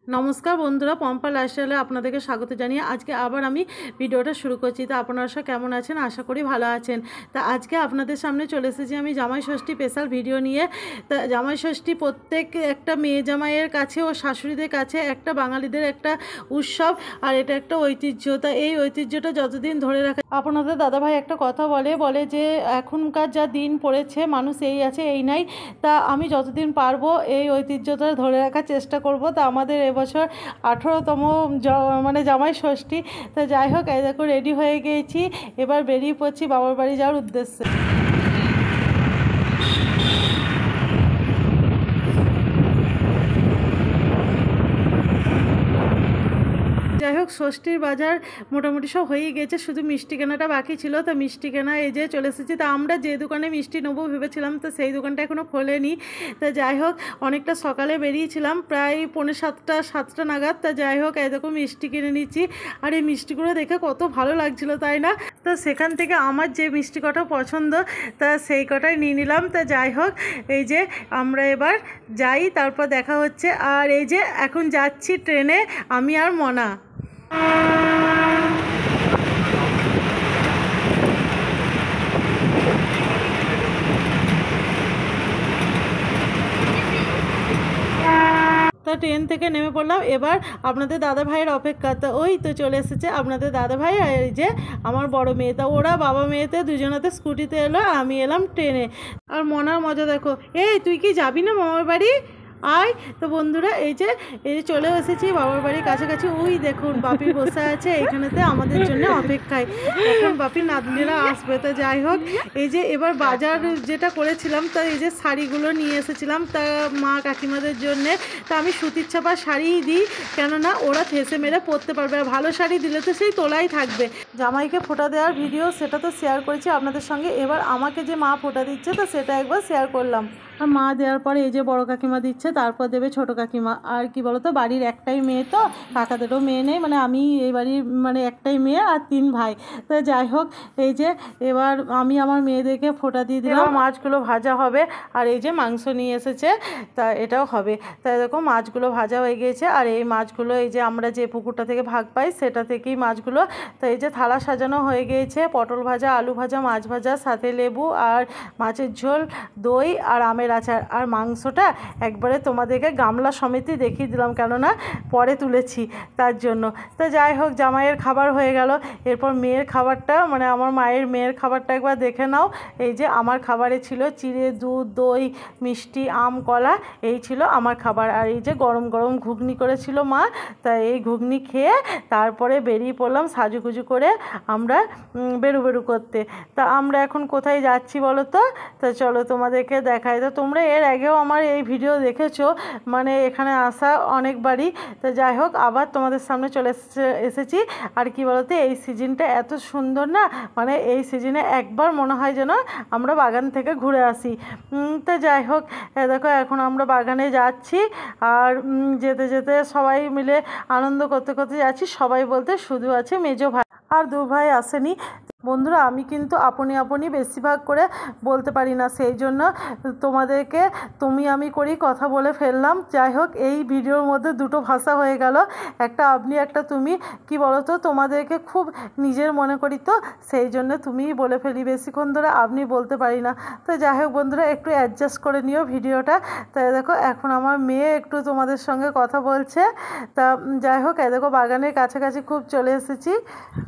নমস্কার বন্ধুরা, পম্পা লাইফস্টাইলে আপনাদেরকে স্বাগত জানিয়ে আজকে আবার আমি ভিডিওটা শুরু করছি। তা আপনারা সব কেমন আছেন? আশা করি ভালো আছেন। তা আজকে আপনাদের সামনে চলে এসেছি আমি জামাই ষষ্ঠী স্পেশাল ভিডিও নিয়ে। তা জামাই ষষ্ঠী প্রত্যেক একটা মেয়ে জামাইয়ের কাছে ও শাশুড়িদের কাছে একটা বাঙালিদের একটা উৎসব, আর এটা একটা ঐতিহ্য। তা এই ঐতিহ্যটা যতদিন ধরে রাখা, আপনাদের দাদাভাই একটা কথা বলে যে এখনকার যা দিন পড়েছে মানুষ এই আছে এই নাই। তা আমি যতদিন পারবো এই ঐতিহ্যটা ধরে রাখার চেষ্টা করব। তা আমাদের এবছর 18তম জামাই ষষ্ঠী। তা যাই হোক, এই দেখো রেডি হয়ে গিয়েছি, এবার বেরিয়ে পড়ছি বাবার বাড়ি যাওয়ার উদ্দেশ্যে। যাই হোক, ষষ্ঠীর বাজার মোটামুটি সব হয়েই গেছে, শুধু মিষ্টি কেনাটা বাকি ছিল। তা মিষ্টি কেনা এই যে চলে এসেছি। তা আমরা যে দোকানে মিষ্টি নেবো ভেবেছিলাম, তো সেই দোকানটা এখনও খোলেনি। তা যাই হোক, অনেকটা সকালে বেরিয়েছিলাম, প্রায় 6:45-7টা নাগাদ। তা যাই হোক, এই দেখো মিষ্টি কিনে নিচ্ছি, আর এই মিষ্টিগুলো দেখে কত ভালো লাগছিল, তাই না? তো সেখান থেকে আমার যে মিষ্টি কটা পছন্দ, তা সেই কটাই নিয়ে নিলাম। তা যাই হোক, এই যে আমরা এবার যাই, তারপর দেখা হচ্ছে। আর এই যে এখন যাচ্ছি ট্রেনে, আমি আর মনা। তা ট্রেন থেকে নেমে পড়লাম, এবার আপনাদের দাদা ভাইয়ের অপেক্ষা। তো ওই তো চলে এসেছে আপনাদের দাদা ভাই আর এই যে আমার বড় মেয়ে। তা ওরা বাবা মেয়েতে দুজনাতে স্কুটিতে এলো, আমি এলাম ট্রেনে। আর মনার মজা দেখো। এই তুই কি যাবি না মামার বাড়ি? আয়। তো বন্ধুরা, এই যে চলে এসেছি বাবার বাড়ির কাছাকাছি। ওই দেখুন বাপি বসে আছে এইখানেতে আমাদের জন্য অপেক্ষায়, এখন বাপির নাতনিরা আসবে। তা যাই হোক, এই যে এবার বাজার যেটা করেছিলাম, তা এই যে শাড়িগুলো নিয়ে এসেছিলাম তা মা কাকিমাদের জন্যে। তা আমি সুতির ছাপা শাড়িই দিই, কেননা ওরা ঠেসে মেরে পরতে পারবে, আর ভালো শাড়ি দিলে তো সেই তোলাই থাকবে। জামাইকে ফোঁটা দেওয়ার ভিডিও সেটা তো শেয়ার করেছি আপনাদের সঙ্গে, এবার আমাকে যে মা ফোঁটা দিচ্ছে তো সেটা একবার শেয়ার করলাম। আর মা দেওয়ার পরে এই যে বড় কাকিমা দিচ্ছে, তারপর দেবে ছোট কাকিমা। আর কি বলতো, বাড়ির একটাই মেয়ে, তো কাকাদেরও মেয়ে নেই, আমি এই বাড়ির একটাই মেয়ে আর 3 ভাই। তো যাই হোক, এই যে এবার আমি আমার মেয়েদেরকে ফোঁটা দিয়ে দিলাম। মাছগুলো ভাজা হবে, আর এই যে মাংস নিয়ে এসেছে, তা এটাও হবে। তাই দেখো মাছগুলো ভাজা হয়ে গিয়েছে, আর এই মাছগুলো এই যে আমরা যে পুকুরটা থেকে ভাগ পাই সেটা থেকেই মাছগুলো। তো এই যে থালা সাজানো হয়ে গিয়েছে, পটল ভাজা, আলু ভাজা, মাছ ভাজা, সাথে লেবু আর মাছের ঝোল, দই আর আমের আচার। আর মাংসটা একবারে তোমাদেরকে গামলা সমেতই দেখিয়ে দিলাম, কেননা পরে তুলেছি তার জন্য। তো যাই হোক, জামাইয়ের খাবার হয়ে গেল, এরপর মেয়ের খাবারটা আমার মায়ের মেয়ের খাবারটা একবার দেখে নাও। এই যে আমার খাবারে ছিল চিড়ে, দুধ, দই, মিষ্টি, আম, কলা, এই ছিল আমার খাবার। আর এই যে গরম গরম ঘুগনি করেছিল মা, তাই এই ঘুগনি খেয়ে তারপরে বেরিয়ে পড়লাম সাজুগুজু করে আমরা বেরু করতে। তা আমরা এখন কোথায় যাচ্ছি বলো তো? তা চলো তোমাদেরকে দেখাই। তো তোমরা এর আগেও আমার এই ভিডিও দেখেছো, এখানে আসা অনেকবারই। তো যাই হোক, আবার তোমাদের সামনে চলে এসেছি। আর কি বলতো, এই সিজনটা এত সুন্দর না, এই সিজনে একবার মনে হয় যেন আমরা বাগান থেকে ঘুরে আসি। তো যাই হোক, দেখো এখন আমরা বাগানে যাচ্ছি, আর যেতে যেতে সবাই মিলে আনন্দ করতে করতে যাচ্ছি। সবাই বলতে শুধু আছে মেজো ভাই, আর 2 ভাই আসেনি। বন্ধুরা, আমি কিন্তু আপনি বেশিরভাগ করে বলতে পারি না, সেই জন্য তোমাদেরকে তুমি আমি করি কথা বলে ফেললাম। যাই হোক, এই ভিডিওর মধ্যে 2টো ভাষা হয়ে গেল, একটা আপনি একটা তুমি। কি বলো তো, তোমাদেরকে খুব নিজের মনে করি, তো সেই জন্য তুমিই বলে ফেলি, বেশিক্ষণ ধরে আপনি বলতে পারি না। তো যাই হোক বন্ধুরা, একটু অ্যাডজাস্ট করে নিও ভিডিওটা। তাই দেখো এখন আমার মেয়ে একটু তোমাদের সঙ্গে কথা বলছে। তা যাই হোক, এই দেখো বাগানের কাছাকাছি খুব চলে এসেছি,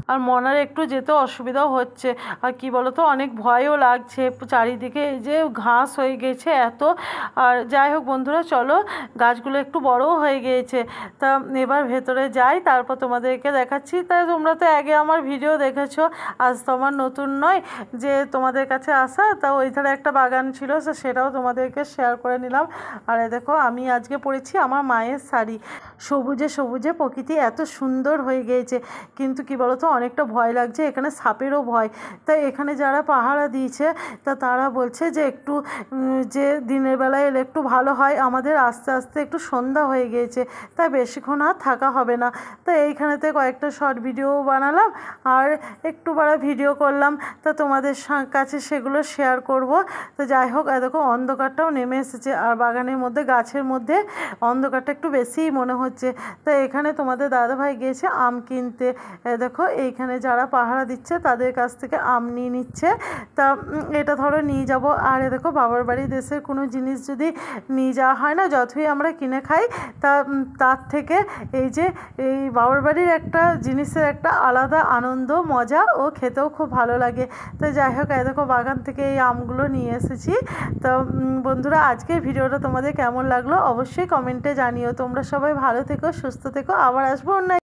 আর মনার একটু যেতে অসুবিধাও হচ্ছে। আর কি বলো তো, অনেক ভয়ও লাগছে, চারিদিকে এই যে ঘাস হয়ে গেছে এত। আর যাই হোক বন্ধুরা, চলো, গাছগুলো একটু বড়ও হয়ে গিয়েছে। তা এবার ভেতরে যাই, তারপর তোমাদেরকে দেখাচ্ছি। তাই তোমরা তো আগে আমার ভিডিও দেখেছো, আজ তো আমার নতুন নয় যে তোমাদের কাছে আসা। তা ওই ধারে একটা বাগান ছিল, সেটাও তোমাদেরকে শেয়ার করে নিলাম। আর দেখো আমি আজকে পরেছি আমার মায়ের শাড়ি, সবুজে সবুজে প্রকৃতি এত সুন্দর হয়ে গিয়েছে। কিন্তু কি বলো তো, অনেকটা ভয় লাগছে, এখানে সাপের সাপেরও ভয়। তাই এখানে যারা পাহারা দিয়েছে তা তারা বলছে যে একটু যে দিনের বেলায় এলে একটু ভালো হয়, আমাদের আস্তে আস্তে একটু সন্ধ্যা হয়ে গিয়েছে, তাই বেশিক্ষণ আর থাকা হবে না। তো এইখানেতে কয়েকটা শর্ট ভিডিও বানালাম আর একটু বড় ভিডিও করলাম, তো তোমাদের কাছে সেগুলো শেয়ার করব। তো যাই হোক, দেখো অন্ধকারটাও নেমে এসেছে আর বাগানের মধ্যে গাছের মধ্যে অন্ধকারটা একটু বেশিই মনে হচ্ছে। তো এখানে তোমাদের দাদাভাই গিয়েছে আম কিনতে। দেখো এইখানে যারা পাহারা দিচ্ছে তাদের কাছ থেকে আম নিয়ে নিচ্ছে। তা এটা ধরো নিয়ে যাব। আর দেখো বাবার বাড়ি দেশের কোনো জিনিস যদি নিয়ে যাওয়া হয় না, যতই আমরা কিনে খাই, তার থেকে এই যে এই বাবার বাড়ির একটা জিনিসের একটা আলাদা আনন্দ, মজা ও খেতেও খুব ভালো লাগে। তো যাই হোক, দেখো বাগান থেকে এই আমগুলো নিয়ে এসেছি। তো বন্ধুরা, আজকের ভিডিওটা তোমাদের কেমন লাগলো অবশ্যই কমেন্টে জানিও। তোমরা সবাই ভালো থেকো, সুস্থ থেকো। আবার আসবো অন্য